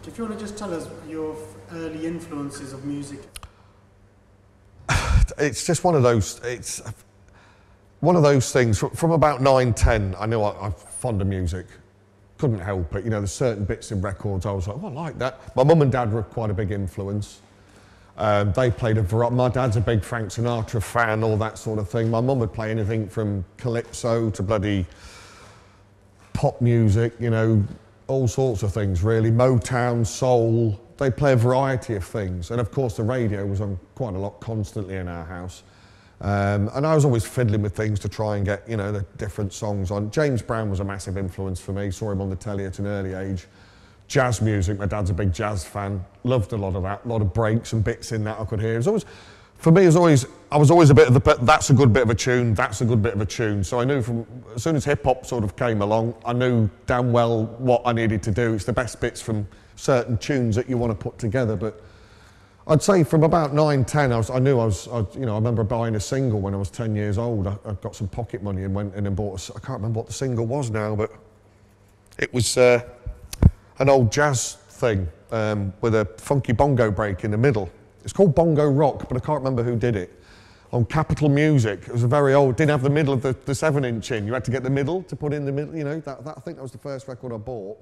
If you want to just tell us your early influences of music. It's just one of those, it's one of those things, from about 9, 10, I knew I'm fond of music. Couldn't help it, you know, there's certain bits in records I was like, oh, I like that. My mum and dad were quite a big influence. They played a variety. My dad's a big Frank Sinatra fan, all that sort of thing. My mum would play anything from calypso to bloody pop music, you know, all sorts of things really. Motown, soul. They play a variety of things. And of course the radio was on quite a lot constantly in our house. And I was always fiddling with things to try and get, you know, the different songs on. James Brown was a massive influence for me. Saw him on the telly at an early age. Jazz music, my dad's a big jazz fan. Loved a lot of that, a lot of breaks and bits in that I could hear. It was always, for me, I was always a bit of the, that's a good bit of a tune, that's a good bit of a tune. So I knew from, as soon as hip hop sort of came along, I knew damn well what I needed to do. It's the best bits from certain tunes that you want to put together. But I'd say from about 9, 10, I remember buying a single when I was 10 years old. I got some pocket money and went in and bought I can't remember what the single was now, but it was an old jazz thing with a funky bongo break in the middle. It's called Bongo Rock, but I can't remember who did it. On Capitol Music, it was a very old, didn't have the middle of the 7-inch in. You had to get the middle to put in the middle, you know, I think that was the first record I bought.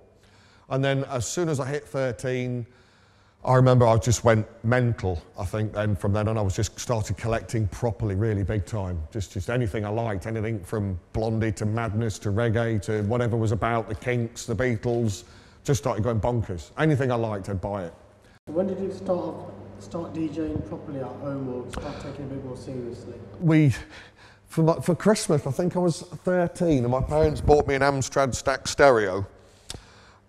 And then as soon as I hit 13, I remember I just went mental, I think, then from then on I was just started collecting properly, really big time. Just anything I liked, anything from Blondie to Madness to reggae to whatever was about, the Kinks, the Beatles, just started going bonkers. Anything I liked, I'd buy it. When did you start DJing properly at home or start taking it a bit more seriously? For Christmas, I think I was 13 and my parents bought me an Amstrad stack stereo.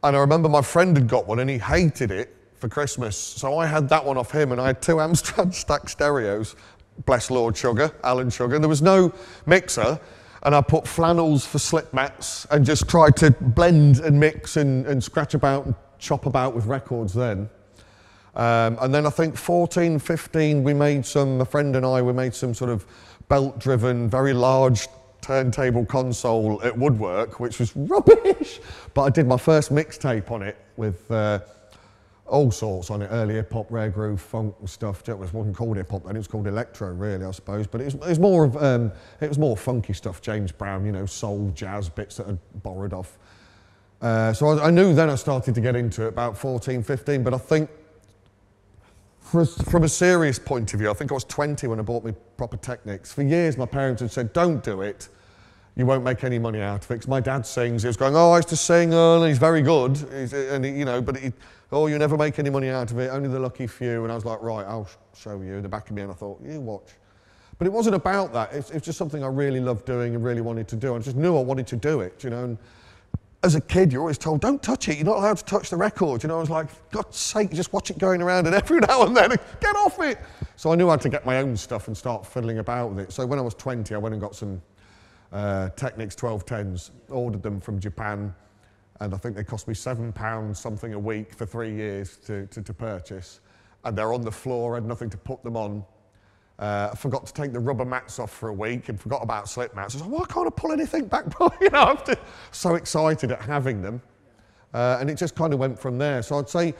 And I remember my friend had got one and he hated it for Christmas. So I had that one off him and I had 2 Amstrad stack stereos. Bless Lord Sugar, Alan Sugar. There was no mixer. And I put flannels for slip mats and just tried to blend and mix and scratch about and chop about with records then. And then I think 14, 15, my friend and I, we made some sort of belt-driven, very large turntable console at Woodwork, which was rubbish. But I did my first mixtape on it with all sorts on it, early hip-hop, rare groove, funk and stuff. It wasn't called hip-hop then, it was called electro really, I suppose. But it was more funky stuff, James Brown, you know, soul, jazz, bits that I'd borrowed off. So I knew then I started to get into it about 14, 15, but I think from a serious point of view, I think I was 20 when I bought me proper Technics. For years my parents had said, don't do it. You won't make any money out of it. 'Cause my dad sings, he was going, oh, I used to sing, and he's very good. You never make any money out of it, only the lucky few. And I was like, right, I'll show you. In the back of me, and I thought, you watch. But it wasn't about that. It's just something I really loved doing and really wanted to do. I just knew I wanted to do it, you know. And as a kid, you're always told, don't touch it. You're not allowed to touch the record. You know, I was like, God's sake, just watch it going around, and every now and then, get off it. So I knew I had to get my own stuff and start fiddling about with it. So when I was 20, I went and got some Technics 1210s, ordered them from Japan, and I think they cost me £7 something a week for 3 years to purchase. And they're on the floor, I had nothing to put them on. I forgot to take the rubber mats off for a week and forgot about slip mats. I was like, why can't I pull anything back? You know, I'm just so excited at having them. And it just kind of went from there. So I'd say,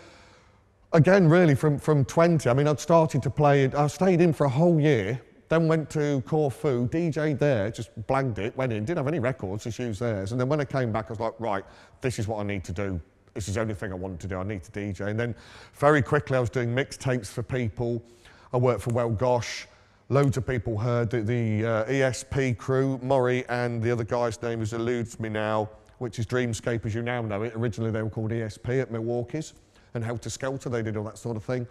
again, really from 20, I mean, I'd started to play, I stayed in for a whole year, then went to Corfu, DJ'd there, just blagged it, went in, didn't have any records, just used theirs. And then when I came back, I was like, right, this is what I need to do. This is the only thing I wanted to do, I need to DJ. And then very quickly I was doing mixtapes for people. I worked for Well Gosh. Loads of people heard the ESP crew, Murray, and the other guy's name is eludes me now, which is Dreamscape as you now know it. Originally they were called ESP at Milwaukee's, and Helter Skelter, they did all that sort of thing.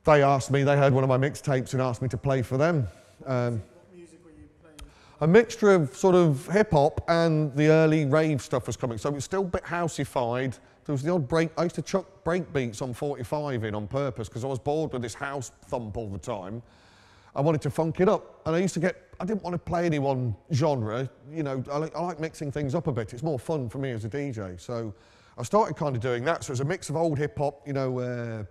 They asked me, they heard one of my mixtapes and asked me to play for them. What music were you playing? A mixture of sort of hip-hop and the early rave stuff was coming, so it was still a bit houseified. There was the odd break, I used to chuck break beats on 45 in on purpose because I was bored with this house thump all the time. I wanted to funk it up, and I didn't want to play any one genre, you know, I like mixing things up a bit, it's more fun for me as a DJ, so I started kind of doing that, so it was a mix of old hip-hop, you know,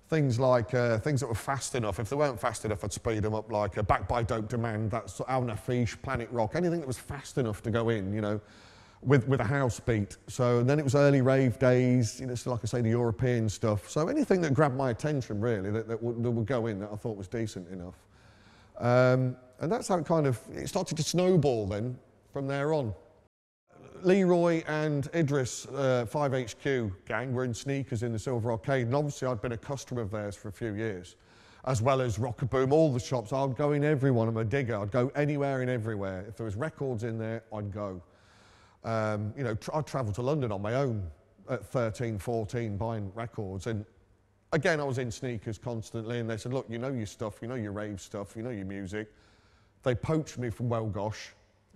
things like, things that were fast enough. If they weren't fast enough, I'd speed them up, like Back by Dope Demand, that's Al Nafish, Planet Rock, anything that was fast enough to go in, you know. with a house beat. So and then it was early rave days, you know, so like I say, the European stuff. So anything that grabbed my attention really, that would go in, that I thought was decent enough. And that's how it started to snowball then from there on. Leroy and Idris, 5HQ gang, were in sneakers in the Silver Arcade, and obviously I'd been a customer of theirs for a few years, as well as Rockaboom, all the shops. I'd go in every one. I'm a digger. I'd go anywhere and everywhere. If there was records in there, I'd go. You know, I'd travel to London on my own at 13, 14, buying records. And again, I was in sneakers constantly, and they said, look, you know your stuff, you know your rave stuff, you know your music. They poached me from Wellgosh.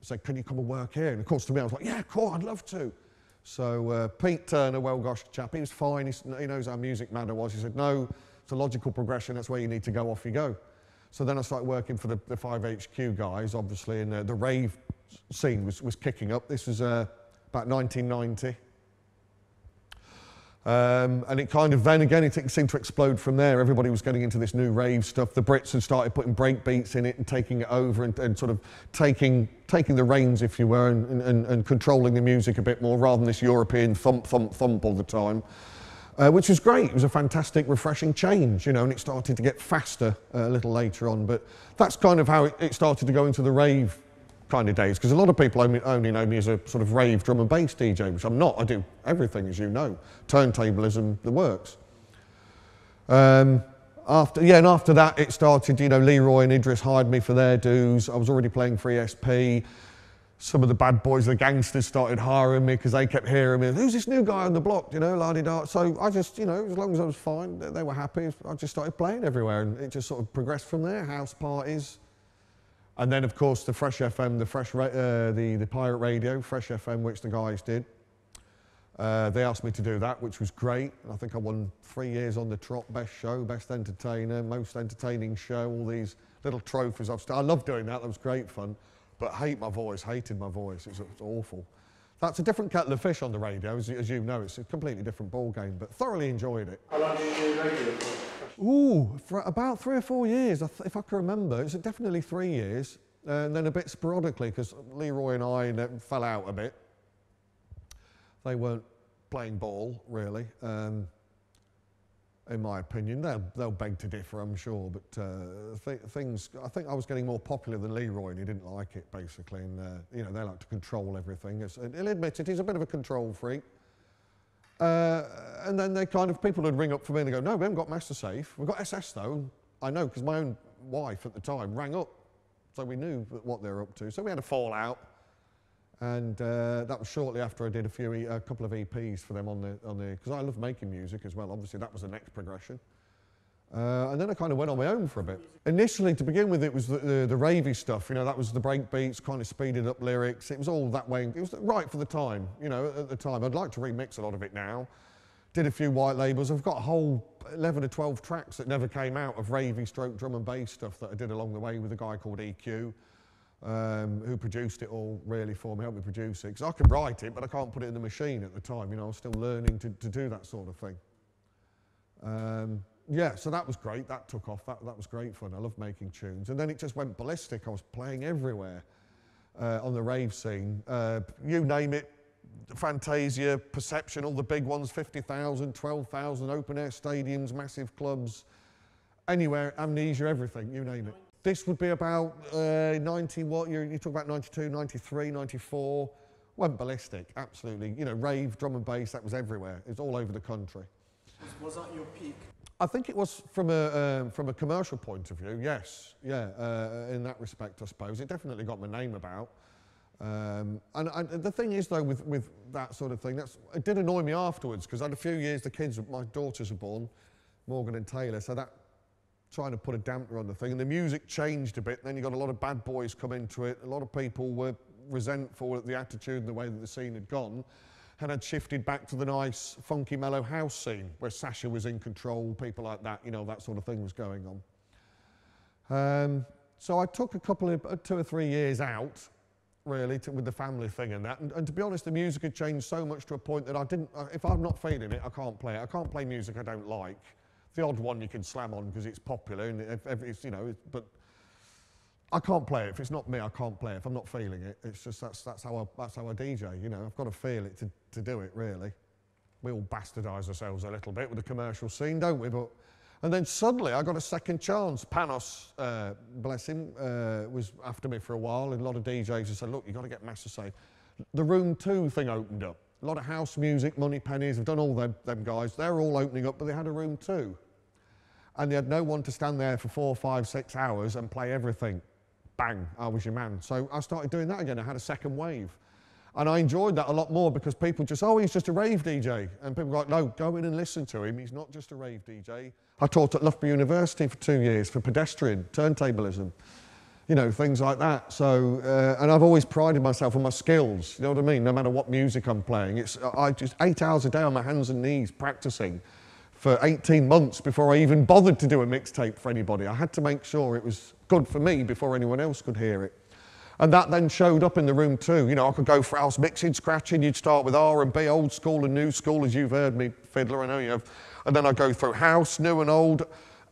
Said, can you come and work here? And of course, to me, I was like, yeah, cool, I'd love to. So Pete Turner, Wellgosh chap, he was fine. He knows how music matter was. He said, no, it's a logical progression. That's where you need to go. Off you go. So then I started working for the 5HQ guys, obviously, and the rave scene was kicking up. This was about 1990. And it kind of, then again, it seemed to explode from there. Everybody was getting into this new rave stuff. The Brits had started putting break beats in it and taking it over and sort of taking the reins, if you were, and controlling the music a bit more rather than this European thump, thump, thump all the time, which was great. It was a fantastic, refreshing change, you know, and it started to get faster a little later on. But that's kind of how it started to go into the rave kind of days, because a lot of people only know me as a sort of rave drum and bass DJ, which I'm not. I do everything, as you know, turntablism, the works. After that, it started, you know, Leroy and Idris hired me for their dues. I was already playing for ESP. Some of the bad boys, the gangsters, started hiring me because they kept hearing me, who's this new guy on the block, you know, la-di-da. So I just, you know, as long as I was fine, they were happy, I just started playing everywhere, and it just sort of progressed from there, house parties. And then, of course, the Fresh FM, the pirate radio, Fresh FM, which the guys did. They asked me to do that, which was great. I think I won 3 years on the trot, best show, best entertainer, most entertaining show, all these little trophies. I love doing that, that was great fun. But hated my voice, it was awful. That's a different kettle of fish on the radio, as you know, it's a completely different ball game, but thoroughly enjoyed it. How long did you do radio for? Ooh, for about 3 or 4 years, if I can remember. It's definitely 3 years, and then a bit sporadically, because Leroy and I fell out a bit. They weren't playing ball, really, in my opinion. They'll beg to differ, I'm sure, but I think I was getting more popular than Leroy, and he didn't like it, basically, and you know, they like to control everything. He'll admit it, he's a bit of a control freak. And then people would ring up for me and they go, no, we haven't got Mastersafe. We've got SS though. I know, because my own wife at the time rang up. So we knew what they were up to. So we had a fallout. And that was shortly after I did a couple of EPs for them because I love making music as well. Obviously that was the next progression. And then I kind of went on my own for a bit. Initially, to begin with, it was the ravey stuff, you know, that was the break beats, kind of speeded up lyrics. It was all that way. It was right for the time, you know, at the time. I'd like to remix a lot of it now. Did a few white labels. I've got a whole 11 or 12 tracks that never came out of ravey stroke drum and bass stuff that I did along the way with a guy called EQ, who produced it all really for me, helped me produce it. Because I can write it, but I can't put it in the machine at the time, you know, I was still learning to do that sort of thing. Yeah, so that was great, that took off, that was great fun. I love making tunes. And then it just went ballistic. I was playing everywhere on the rave scene. You name it, Fantasia, Perception, all the big ones, 50,000, 12,000, open air stadiums, massive clubs, anywhere, Amnesia, everything, you name it. This would be about 90, you talk about 92, 93, 94, went ballistic, absolutely. You know, rave, drum and bass, that was everywhere. It was all over the country. Was that your peak? I think it was from a commercial point of view, yes, yeah, in that respect, I suppose. It definitely got my name about. And the thing is, though, with that sort of thing, it did annoy me afterwards, because I had a few years, my daughters were born, Morgan and Taylor, so that trying to put a damper on the thing, and the music changed a bit, and then you got a lot of bad boys come into it, a lot of people were resentful at the attitude and the way that the scene had gone, and had shifted back to the nice, funky, mellow house scene, where Sasha was in control, people like that, you know, that sort of thing was going on. So I took a couple of 2 or 3 years out, really, with the family thing and that, and to be honest, the music had changed so much to a point that if I'm not feeling it, I can't play it. I can't play music I don't like. The odd one you can slam on because it's popular, and it's, you know, but I can't play it. If it's not me, I can't play it. If I'm not feeling it, it's just that's how I DJ. You know, I've got to feel it to do it. Really, we all bastardise ourselves a little bit with the commercial scene, don't we? And then suddenly I got a second chance. Panos, bless him, was after me for a while, and a lot of DJs have said, look, you've got to get Mastersafe. The Room 2 thing opened up. A lot of house music, Money Pennies, I've done all them guys. They're all opening up, but they had a Room 2. And they had no one to stand there for 4, 5, 6 hours and play everything. Bang, I was your man. So I started doing that again. I had a second wave. And I enjoyed that a lot more because people just, oh, he's just a rave DJ. And people were like, no, go in and listen to him. He's not just a rave DJ. I taught at Loughborough University for 2 years for pedestrian, turntablism, you know, things like that. So, and I've always prided myself on my skills, you know what I mean? No matter what music I'm playing. I just 8 hours a day on my hands and knees practicing for 18 months before I even bothered to do a mixtape for anybody. I had to make sure it was good for me before anyone else could hear it. And that then showed up in the Room 2. You know, I could go for house mixing, scratching. You'd start with R&B, old school and new school, as you've heard me, fiddler, I know you have. And then I'd go through house, new and old,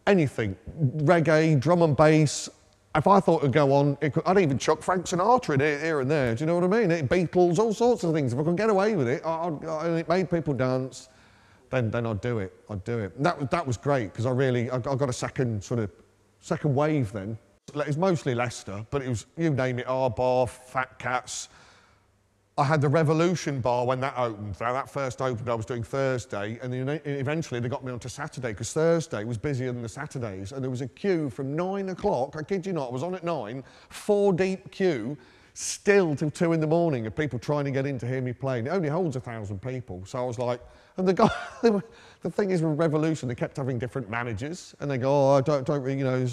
anything. Reggae, drum and bass. If I thought it'd go on, I'd even chuck Frank Sinatra in here and there. Do you know what I mean? Beatles, all sorts of things. If I could get away with it, and it made people dance, then I'd do it. I'd do it. And that was great, because I got a second wave then. It was mostly Leicester, but it was, you name it, R-Bar, Fat Cats. I had the Revolution bar when that opened. Now, that first opened, I was doing Thursday, and then eventually they got me onto Saturday, because Thursday was busier than the Saturdays, and there was a queue from 9 o'clock, I kid you not, I was on at 9, 4 deep queue, still till 2 in the morning of people trying to get in to hear me playing. It only holds 1,000 people, so I was like, and the guy, the thing is with Revolution, they kept having different managers, and they go, oh, I don't really, you know,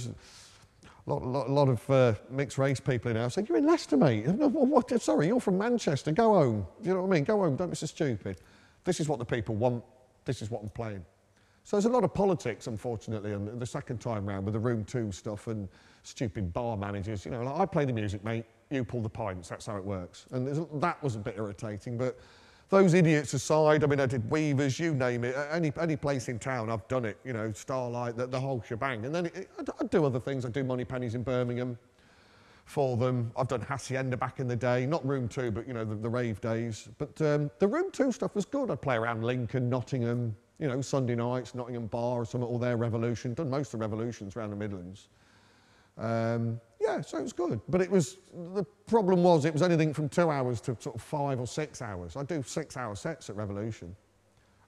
a lot of mixed race people in there. I said, you're in Leicester, mate. What? Sorry, you're from Manchester. Go home. You know what I mean? Go home. Don't be so stupid. This is what the people want. This is what I'm playing. So there's a lot of politics, unfortunately, on the second time round with the Room 2 stuff and stupid bar managers. You know, like, I play the music, mate. You pull the pints. That's how it works. And that was a bit irritating. But those idiots aside, I mean, I did Weavers, you name it, any place in town, I've done it, you know, Starlight, the whole shebang. And then I'd do other things. I'd do Money Pennies in Birmingham for them. I've done Hacienda back in the day, not Room 2, but, you know, the rave days. But the Room 2 stuff was good. I'd play around Lincoln, Nottingham, you know, Sunday nights, Nottingham Bar or something, all their Revolution. Done most of the Revolutions around the Midlands. Yeah, so it was good. But the problem was it was anything from 2 hours to sort of 5 or 6 hours. I do 6-hour sets at Revolution.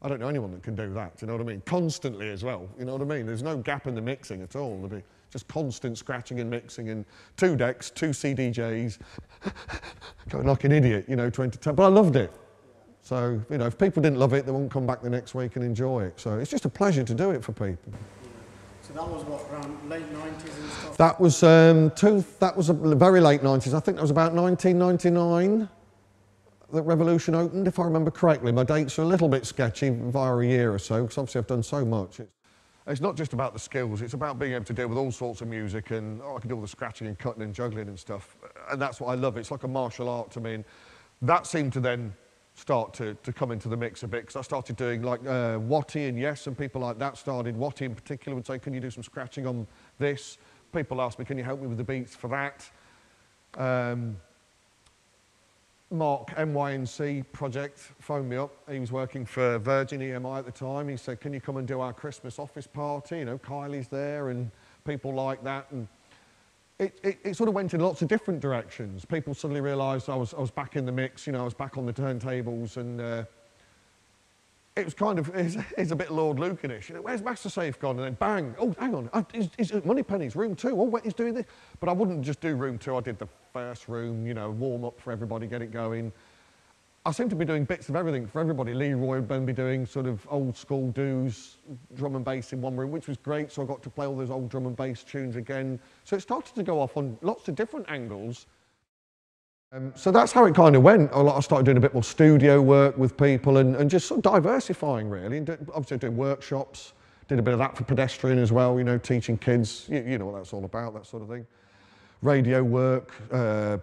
I don't know anyone that can do that, do you know what I mean? Constantly as well, you know what I mean? There's no gap in the mixing at all. There'll be just constant scratching and mixing and 2 decks, 2 CDJs, going like an idiot, you know, trying to tell. But I loved it. So, you know, if people didn't love it, they won't come back the next week and enjoy it. So it's just a pleasure to do it for people. So that was what, around late 90s and stuff? That was a very late 90s. I think that was about 1999 that Revolution opened, if I remember correctly. My dates are a little bit sketchy via a year or so, because obviously I've done so much. It's not just about the skills, it's about being able to deal with all sorts of music, and I can do all the scratching and cutting and juggling and stuff. And that's what I love. It's like a martial art to me. And that seemed to then start to come into the mix a bit, because I started doing like Watty and Yes and people like that started. Watty in particular would say, can you do some scratching on this? People asked me, can you help me with the beats for that? Mark, MYNC project, phoned me up. He was working for Virgin EMI at the time. He said, can you come and do our Christmas office party? You know, Kylie's there and people like that. And it sort of went in lots of different directions. People suddenly realised I was back in the mix, you know, I was back on the turntables, and it was kind of, it's a bit Lord Lucan-ish. You know, where's Mastersafe gone? And then bang, oh, hang on, is Money Pennies, Room 2, oh, wait, he's doing this. But I wouldn't just do Room 2, I did the first room, you know, warm up for everybody, get it going. I seem to be doing bits of everything for everybody. Leroy would then be doing sort of old school do's, drum and bass in one room, which was great, so I got to play all those old drum and bass tunes again. So it started to go off on lots of different angles. So that's how it kind of went. I started doing a bit more studio work with people and just sort of diversifying, really. And obviously doing workshops, did a bit of that for pedestrian as well, you know, teaching kids, you know what that's all about, that sort of thing. Radio work,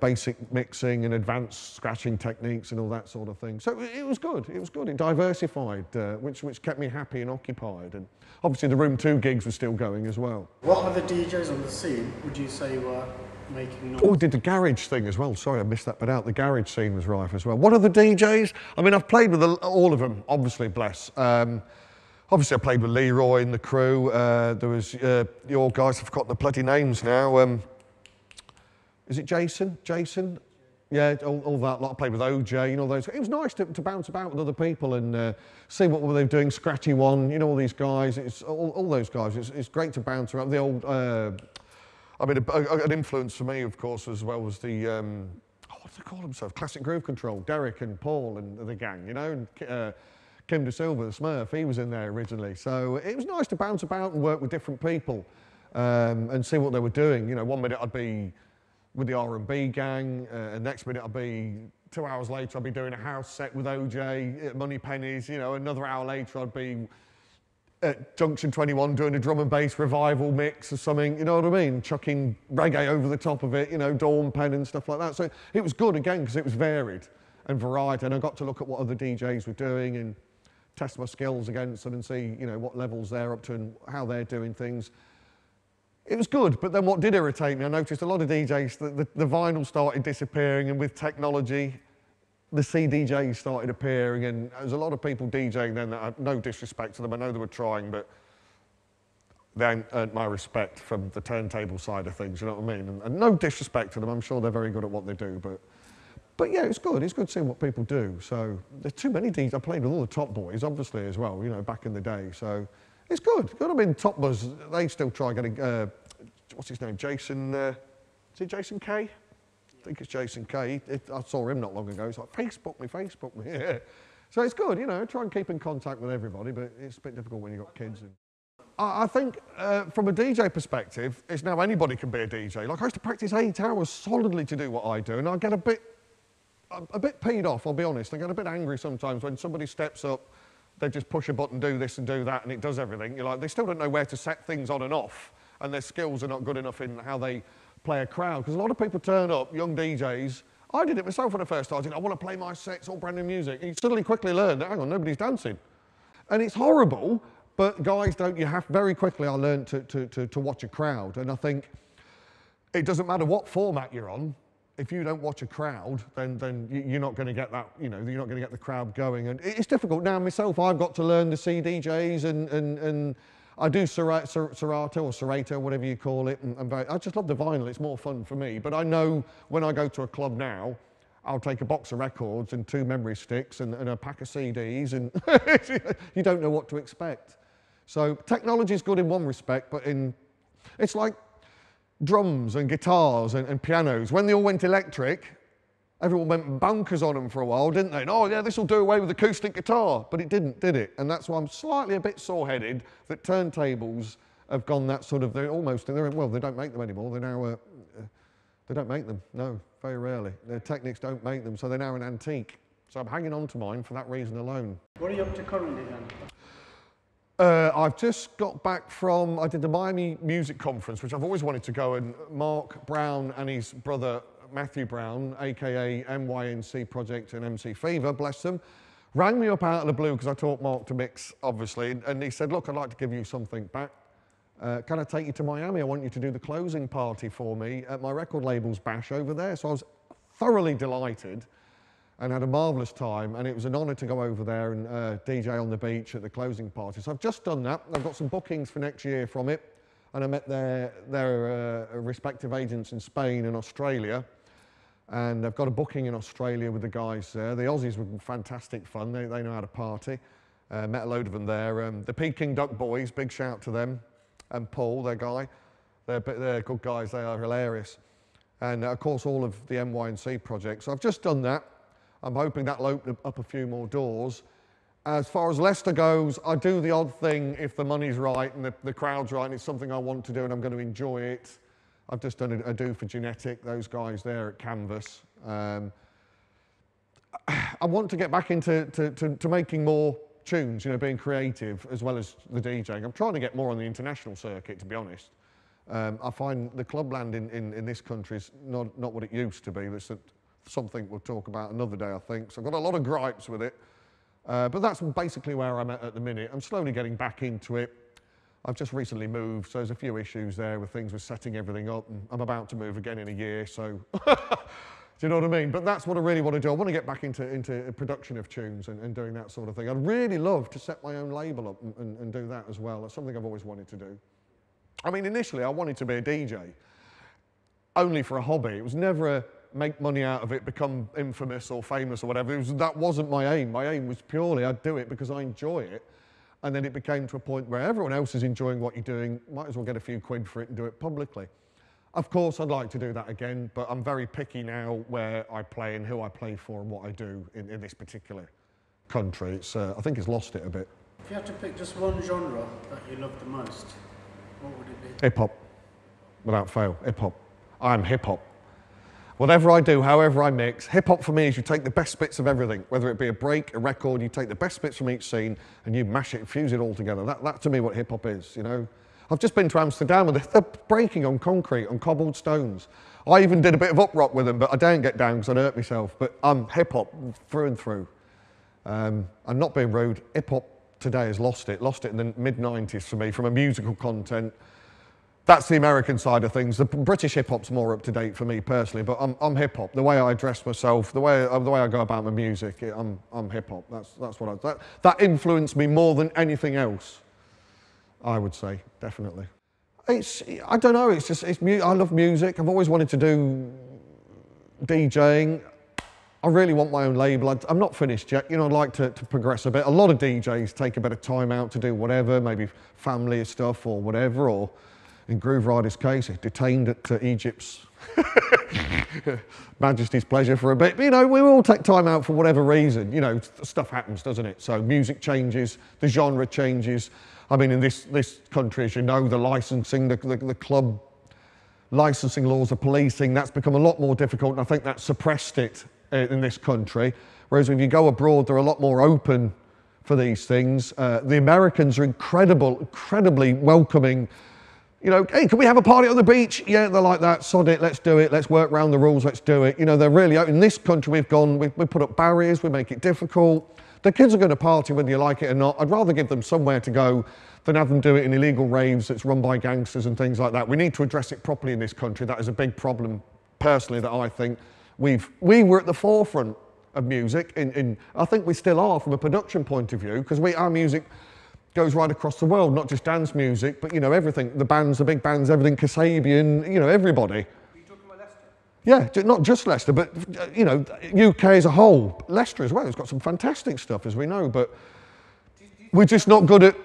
basic mixing and advanced scratching techniques and all that sort of thing. So it was good, it was good. It diversified, which kept me happy and occupied. And obviously the Room 2 gigs were still going as well. What other DJs on the scene would you say were making noise. Oh, we did the garage thing as well. Sorry, I missed that bit out. The garage scene was rife as well. What are the DJs? I mean, I've played with all of them, obviously, bless. Obviously, I played with Leroy and the crew. There was your guys, I've forgotten the bloody names now. Is it Jason? Jason? Yeah, all that lot. I played with OJ, you know, those. It was nice to bounce about with other people and see what they were doing. Scratchy One, you know, all these guys. It's all those guys. It's great to bounce around. The old, I mean, an influence for me, of course, as well was the, what do they call themselves? Classic Groove Control. Derek and Paul and the gang, you know. And, Kim De Silva, the Smurf, he was in there originally. So it was nice to bounce about and work with different people and see what they were doing. You know, 1 minute I'd be with the R&B gang, and next minute I'd be, 2 hours later I'd be doing a house set with OJ at Money Pennies. You know, another hour later I'd be at Junction 21 doing a drum and bass revival mix or something, you know what I mean? Chucking reggae over the top of it, you know, Dawn Pen and stuff like that. So it was good again because it was varied and variety, and I got to look at what other DJs were doing and test my skills against them and see, you know, what levels they're up to and how they're doing things. It was good, but then what did irritate me, I noticed a lot of DJs, the vinyl started disappearing, and with technology, the CDJs started appearing, and there was a lot of people DJing then that had no disrespect to them. I know they were trying, but they earned my respect from the turntable side of things, you know what I mean? And no disrespect to them, I'm sure they're very good at what they do, but yeah, it's good seeing what people do. So there's too many DJs. I played with all the top boys, obviously, as well, you know, back in the day. So it's good. I mean, Top Buzz, they still try getting, what's his name, Jason, is it Jason K? I think it's Jason K. I saw him not long ago. He's like, Facebook me. Yeah. So it's good, you know, try and keep in contact with everybody, but it's a bit difficult when you've got kids. I think from a DJ perspective, it's now anybody can be a DJ. Like I used to practice 8 hours solidly to do what I do, and I get a bit peed off, I'll be honest. I get a bit angry sometimes when somebody steps up, they just push a button, do this and do that, and it does everything. You're like, they still don't know where to set things on and off, and their skills are not good enough in how they play a crowd. Because a lot of people turn up, young DJs. I did it myself when I first started. I want to play my sets, all brand new music. And you suddenly quickly learn that, hang on, nobody's dancing. And it's horrible, but guys don't, you have, very quickly I learned to watch a crowd. And I think it doesn't matter what format you're on, if you don't watch a crowd, then you're not going to get that, you know, you're not going to get the crowd going. And it's difficult. Now, myself, I've got to learn the CDJs and I do Serato or Serato, whatever you call it. And I just love the vinyl. It's more fun for me. But I know when I go to a club now, I'll take a box of records and 2 memory sticks and a pack of CDs, and you don't know what to expect. So technology is good in one respect, but it's like drums and guitars and pianos. When they all went electric, everyone went bonkers on them for a while, didn't they? And, oh yeah, this will do away with acoustic guitar. But it didn't, did it? And that's why I'm slightly a bit sore-headed that turntables have gone that sort of, well, they don't make them anymore. They're now, they don't make them, no, very rarely. Their Technics don't make them, so they're now an antique. So I'm hanging on to mine for that reason alone. What are you up to currently then? I've just got back from, I did the Miami Music Conference, which I've always wanted to go, and Mark Brown and his brother Matthew Brown, aka MYNC Project and MC Fever, bless them, rang me up out of the blue because I taught Mark to mix, obviously, and he said, look, I'd like to give you something back. Can I take you to Miami? I want you to do the closing party for me at my record label's bash over there. So I was thoroughly delighted and had a marvellous time, and it was an honour to go over there and DJ on the beach at the closing party. So I've just done that. I've got some bookings for next year from it, and I met their respective agents in Spain and Australia, and I've got a booking in Australia with the guys there. The Aussies were fantastic fun. They know how to party. Met a load of them there. The Peking Duck Boys, big shout to them, and Paul, their guy. They're good guys. They are hilarious. And of course, all of the MYNC projects. So I've just done that. I'm hoping that'll open up a few more doors. As far as Leicester goes, I do the odd thing if the money's right and the crowd's right and it's something I want to do and I'm going to enjoy it. I've just done a do for Genetic, those guys there at Canvas. I want to get back into making more tunes, you know, being creative as well as the DJing. I'm trying to get more on the international circuit, to be honest. I find the clubland in this country is not what it used to be. It's something we'll talk about another day, I think. So I've got a lot of gripes with it. But that's basically where I'm at the minute. I'm slowly getting back into it. I've just recently moved, so there's a few issues there with things with setting everything up, and I'm about to move again in a year, so do you know what I mean? But that's what I really want to do. I want to get back into production of tunes and doing that sort of thing. I'd really love to set my own label up and do that as well. That's something I've always wanted to do. I mean, initially I wanted to be a DJ, only for a hobby. It was never a make money out of it, become infamous or famous or whatever. That wasn't my aim. My aim was purely I'd do it because I enjoy it. And then it became to a point where everyone else is enjoying what you're doing, might as well get a few quid for it and do it publicly. Of course, I'd like to do that again, but I'm very picky now where I play and who I play for and what I do in this particular country. I think it's lost it a bit. If you had to pick just one genre that you love the most, what would it be? Hip-hop, without fail, hip-hop. I'm hip-hop. Whatever I do, however I mix, hip-hop for me is you take the best bits of everything, whether it be a break, a record, you take the best bits from each scene and you mash it, fuse it all together. That to me what hip-hop is, you know. I've just been to Amsterdam and they're breaking on concrete, on cobbled stones. I even did a bit of up-rock with them, but I don't get down because I'd hurt myself. But I'm hip-hop through and through. I'm not being rude, hip-hop today has lost it in the mid-90s for me from a musical content. That's the American side of things. The British hip-hop's more up-to-date for me personally, but I'm hip-hop. The way I dress myself, the way I go about my music, I'm hip-hop. That's what that influenced me more than anything else, I would say, definitely. I don't know, I love music. I've always wanted to do DJing. I really want my own label. I'm not finished yet. You know, I'd like to progress a bit. A lot of DJs take a bit of time out to do whatever, maybe family stuff or whatever, or in Groove Rider's case, detained at Egypt's Majesty's pleasure for a bit. But, you know, we all take time out for whatever reason. You know, stuff happens, doesn't it? So music changes, the genre changes. I mean, in this country, as you know, the licensing, the club licensing laws, the policing, that's become a lot more difficult, and I think that's suppressed it in this country. Whereas if you go abroad, they're a lot more open for these things. The Americans are incredibly welcoming. You know, hey, can we have a party on the beach? Yeah, they're like that, sod it, let's do it, let's work around the rules, let's do it. You know, they're really, in this country we put up barriers, we make it difficult. The kids are going to party whether you like it or not. I'd rather give them somewhere to go than have them do it in illegal raves that's run by gangsters and things like that. We need to address it properly in this country. That is a big problem, personally, that I think we were at the forefront of music. I think we still are from a production point of view, because our music goes right across the world, not just dance music, but, you know, everything. The bands, the big bands, everything, Kasabian, you know, everybody. Are you talking about Leicester? Yeah, not just Leicester, but, you know, UK as a whole. Leicester as well, it's got some fantastic stuff, as we know, but we're just not good at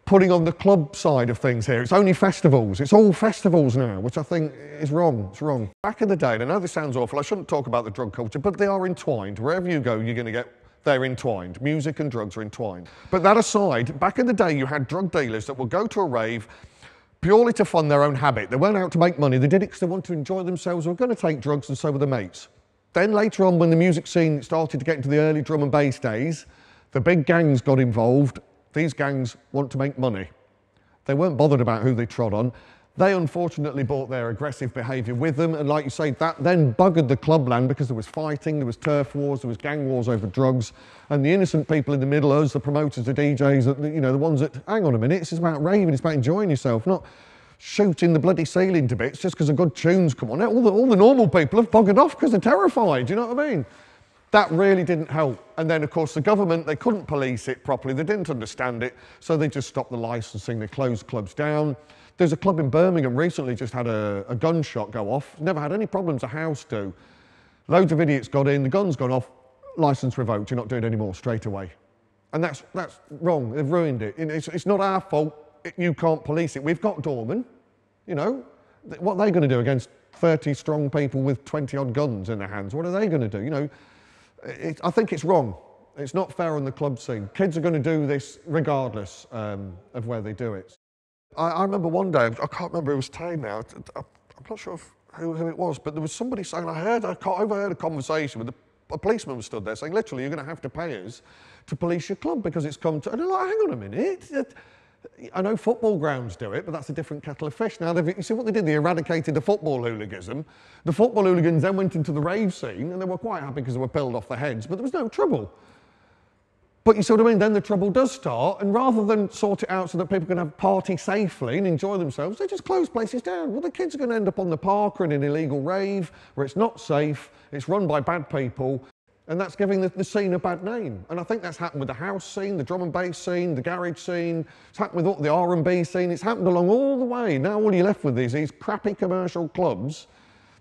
putting on the club side of things here. It's only festivals. It's all festivals now, which I think is wrong. It's wrong. Back in the day, and I know this sounds awful, I shouldn't talk about the drug culture, but they are entwined. Wherever you go, you're going to get they're entwined. Music and drugs are entwined. But that aside, back in the day, you had drug dealers that would go to a rave purely to fund their own habit. They weren't out to make money. They did it because they wanted to enjoy themselves. They were going to take drugs, and so were the mates. Then later on, when the music scene started to get into the early drum and bass days, the big gangs got involved. These gangs want to make money. They weren't bothered about who they trod on. They unfortunately brought their aggressive behaviour with them, and like you say, that then buggered the clubland because there was fighting, there was turf wars, there was gang wars over drugs, and the innocent people in the middle, us, the promoters, the DJs, you know, the ones that, hang on a minute, this is about raving, it's about enjoying yourself, not shooting the bloody ceiling to bits just because a good tune's come on. All the normal people have buggered off because they're terrified, do you know what I mean? That really didn't help. And then, of course, the government, they couldn't police it properly, they didn't understand it, so they just stopped the licensing, they closed clubs down. There's a club in Birmingham recently just had a gunshot go off. Never had any problems, a house do. Loads of idiots got in, the gun's gone off, licence revoked, you're not doing it anymore straight away. And that's wrong, they've ruined it. It's not our fault, you can't police it. We've got doormen, you know. What are they going to do against 30 strong people with 20 odd guns in their hands? What are they going to do? You know, I think it's wrong. It's not fair on the club scene. Kids are going to do this regardless of where they do it. I remember one day, I can't remember who was Tay now, I'm not sure who it was, but there was somebody saying, I overheard a conversation with a policeman was stood there saying, literally, you're going to have to pay us to police your club because it's come to, and I'm like, hang on a minute. I know football grounds do it, but that's a different kettle of fish. Now, you see what they did? They eradicated the football hooliganism. The football hooligans then went into the rave scene, and they were quite happy because they were pilled off their heads, but there was no trouble. But you see what I mean? Then the trouble does start, and rather than sort it out so that people can have party safely and enjoy themselves, they just close places down. Well, the kids are going to end up on the park or in an illegal rave where it's not safe, it's run by bad people, and that's giving the scene a bad name. And I think that's happened with the house scene, the drum and bass scene, the garage scene. It's happened with the R&B scene. It's happened along all the way. Now all you're left with is these crappy commercial clubs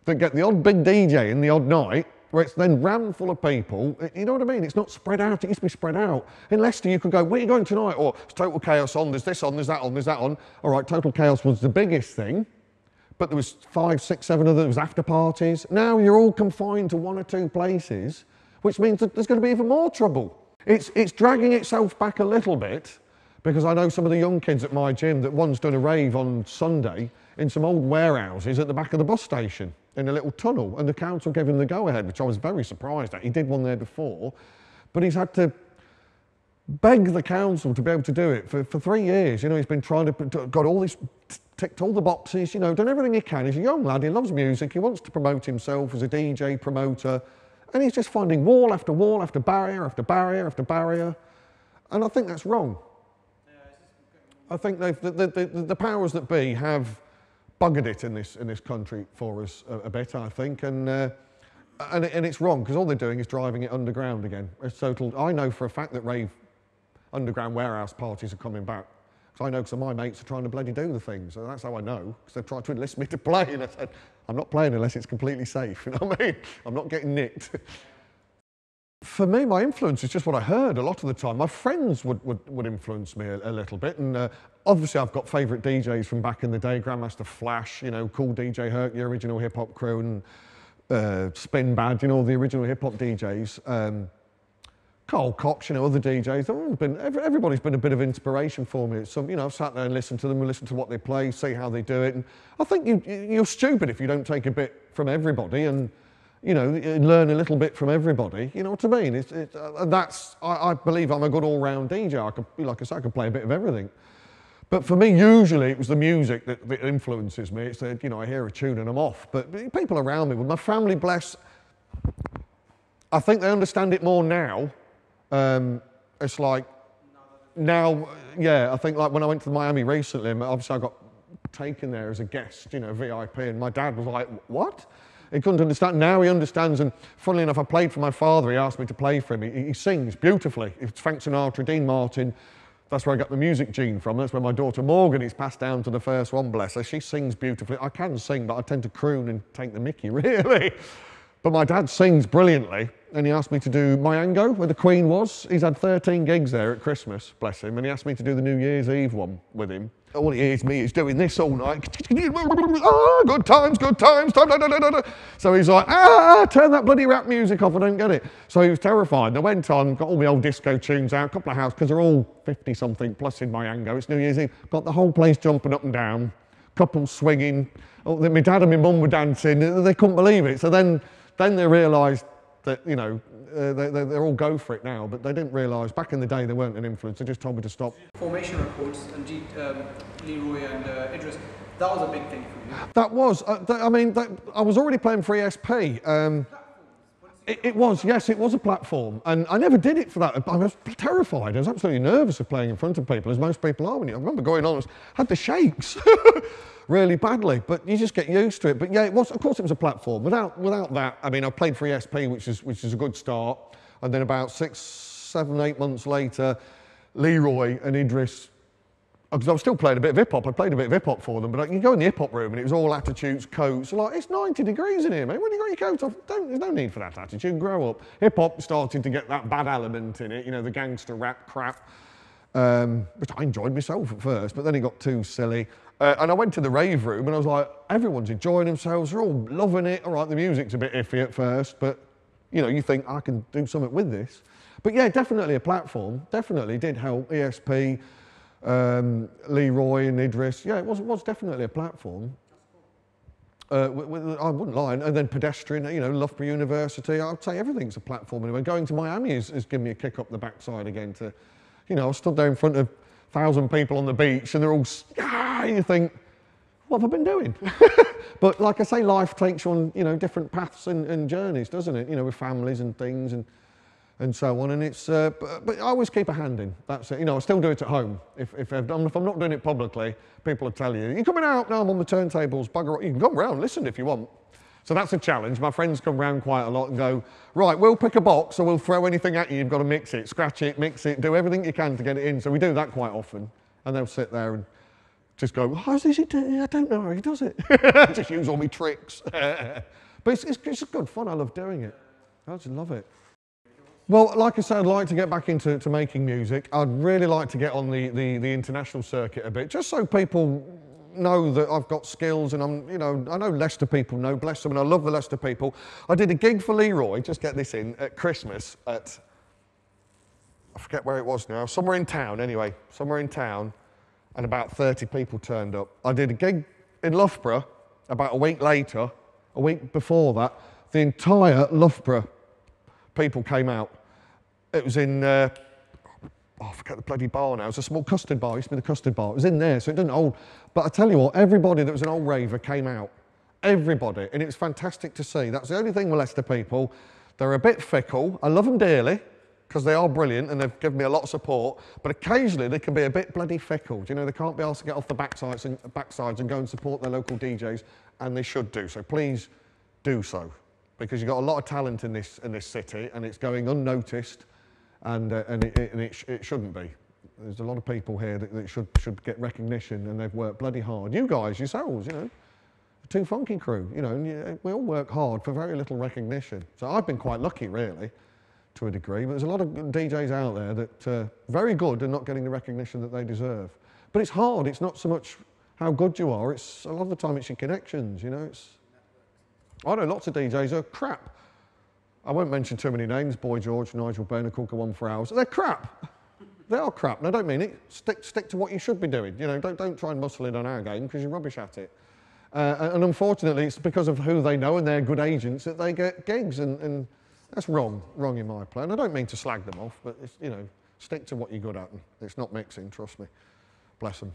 that get the odd big DJ in the odd night, where it's then rammed full of people. You know what I mean? It's not spread out. It used to be spread out. In Leicester, you could go, where are you going tonight? Or it's Total Chaos on, there's this on, there's that on, there's that on. All right, Total Chaos was the biggest thing, but there was 5, 6, 7 others, there was after parties. Now you're all confined to 1 or 2 places, which means that there's going to be even more trouble. It's dragging itself back a little bit, because I know some of the young kids at my gym that one's done a rave on Sunday in some old warehouses at the back of the bus station in a little tunnel, and the council gave him the go-ahead, which I was very surprised at. He did one there before, but he's had to beg the council to be able to do it for 3 years. You know, he's been trying to, got all this, ticked all the boxes, you know, done everything he can. He's a young lad, he loves music, he wants to promote himself as a DJ, promoter, and he's just finding wall after wall after barrier after barrier after barrier, and I think that's wrong. I think the powers that be have buggered it in this country for us a bit, I think, and it's wrong, because all they're doing is driving it underground again. It's total. I know for a fact that rave underground warehouse parties are coming back. Because I know some of my mates are trying to bloody do the things, and that's how I know, because they've tried to enlist me to play, and I said, I'm not playing unless it's completely safe, you know what I mean? I'm not getting nicked. For me, my influence is just what I heard a lot of the time. My friends would influence me a little bit, and obviously I've got favourite DJs from back in the day, Grandmaster Flash, you know, Cool DJ Herc, the original hip-hop crew, and Spin Bad, you know, the original hip-hop DJs. Carl Cox, you know, other DJs. Everybody's been a bit of inspiration for me. So, you know, I've sat there and listened to them, and listened to what they play, see how they do it. And I think you're stupid if you don't take a bit from everybody and, you know, learn a little bit from everybody. You know what I mean? I believe I'm a good all-round DJ. I could, like I said, I could play a bit of everything. But for me, usually it was the music that influences me. It's that, you know, I hear a tune and I'm off. But people around me, with my family, bless, I think they understand it more now. It's like, now, yeah, I think like when I went to Miami recently, obviously I got taken there as a guest, you know, VIP, and my dad was like, what? He couldn't understand. Now he understands, and funnily enough, I played for my father. He asked me to play for him. He sings beautifully. It's Frank Sinatra, Dean Martin. That's where I got the music gene from. That's where my daughter Morgan is passed down to the first one, bless her. She sings beautifully. I can sing, but I tend to croon and take the mickey, really. But my dad sings brilliantly, and he asked me to do Mayango, where the Queen was. He's had 13 gigs there at Christmas, bless him, and he asked me to do the New Year's Eve one with him. All he hears me is doing this all night. Ah, good times, good times. So he's like, turn that bloody rap music off, I don't get it. So he was terrified. I went on, got all my old disco tunes out, a couple of house, because they're all 50-something plus in Mayango. It's New Year's Eve. Got the whole place jumping up and down, couples swinging. Oh, my dad and my mum were dancing. They couldn't believe it. So then they realised that, you know, they're all go for it now, but they didn't realise, back in the day they weren't an influence, they just told me to stop. Formation records and Leroy and Idris, that was a big thing for you. That was, I was already playing for ESP. It was, yes, it was a platform, and I never did it for that. I was terrified, I was absolutely nervous of playing in front of people, as most people are. I remember going on, I had the shakes. Really badly, but you just get used to it. But yeah, it was, of course it was a platform. Without that, I mean, I played for ESP, which is a good start, and then about 6, 7, 8 months later, Leroy and Idris, because I was still playing a bit of hip-hop, I played a bit of hip-hop for them, but you go in the hip-hop room and it was all attitudes, coats, like, it's 90 degrees in here, mate, when you got your coat off, there's no need for that attitude, grow up. Hip-hop started to get that bad element in it, you know, the gangster rap crap, which I enjoyed myself at first, but then it got too silly. And I went to the rave room and I was like, everyone's enjoying themselves, they're all loving it. All right, the music's a bit iffy at first, but you know, you think I can do something with this. But yeah, definitely a platform, definitely did help. ESP, Leroy and Idris, yeah, it was definitely a platform. I wouldn't lie. And then Pedestrian, you know, Loughborough University, I'd say everything's a platform anyway. Going to Miami has given me a kick up the backside again to, you know, I stood there in front of 1,000 people on the beach and they're all, you think, what have I been doing? But like I say, life takes you on, you know, different paths and journeys, doesn't it? You know, with families and things. And and so on. And it's, but I always keep a hand in. That's it. You know, I still do it at home. If I'm not doing it publicly, people will tell you, "You coming out?" "No, I'm on the turntables. Bugger off." "You can come round, listen if you want." So that's a challenge. My friends come round quite a lot and go, "Right, we'll pick a box or we'll throw anything at you. You've got to mix it, scratch it, mix it, do everything you can to get it in." So we do that quite often. And they'll sit there and just go, "How does he do it? I don't know how he does it." Just use all my tricks. But it's good fun. I love doing it. I just love it. Well, like I said, I'd like to get back into making music. I'd really like to get on the international circuit a bit, just so people know that I've got skills, and I'm, you know, I know Leicester people know, bless them, and I love the Leicester people. I did a gig for Leroy, just get this in, at Christmas at, I forget where it was now, somewhere in town anyway, somewhere in town, and about 30 people turned up. I did a gig in Loughborough about a week later, a week before that, the entire Loughborough people came out. It was in, I forget the bloody bar now. It was a small custard bar. It used to be the custard bar. It was in there, so it didn't hold. But I tell you what, everybody that was an old raver came out. Everybody. And it was fantastic to see. That's the only thing with Leicester people. They're a bit fickle. I love them dearly, because they are brilliant and they've given me a lot of support. But occasionally they can be a bit bloody fickle. Do you know, they can't be asked to get off the backsides and go and support their local DJs, and they should do. So please do so, because you've got a lot of talent in this city, and it's going unnoticed. And it shouldn't be. There's a lot of people here that should get recognition, and they've worked bloody hard. You guys, yourselves, you know, the Too Funky crew, you know, and we all work hard for very little recognition. So I've been quite lucky, really, to a degree. But there's a lot of DJs out there that are very good and not getting the recognition that they deserve. But it's hard. It's not so much how good you are. It's a lot of the time it's your connections. You know, I know lots of DJs are crap. I won't mention too many names, Boy George, Nigel Byrne, could go on for hours. They're crap. They are crap. And I don't mean it. Stick to what you should be doing. You know, don't try and muscle in on our game, because you're rubbish at it. And unfortunately, it's because of who they know and they're good agents that they get gigs, and that's wrong in my plan. I don't mean to slag them off, but it's, you know, stick to what you're good at. And it's not mixing, trust me. Bless them.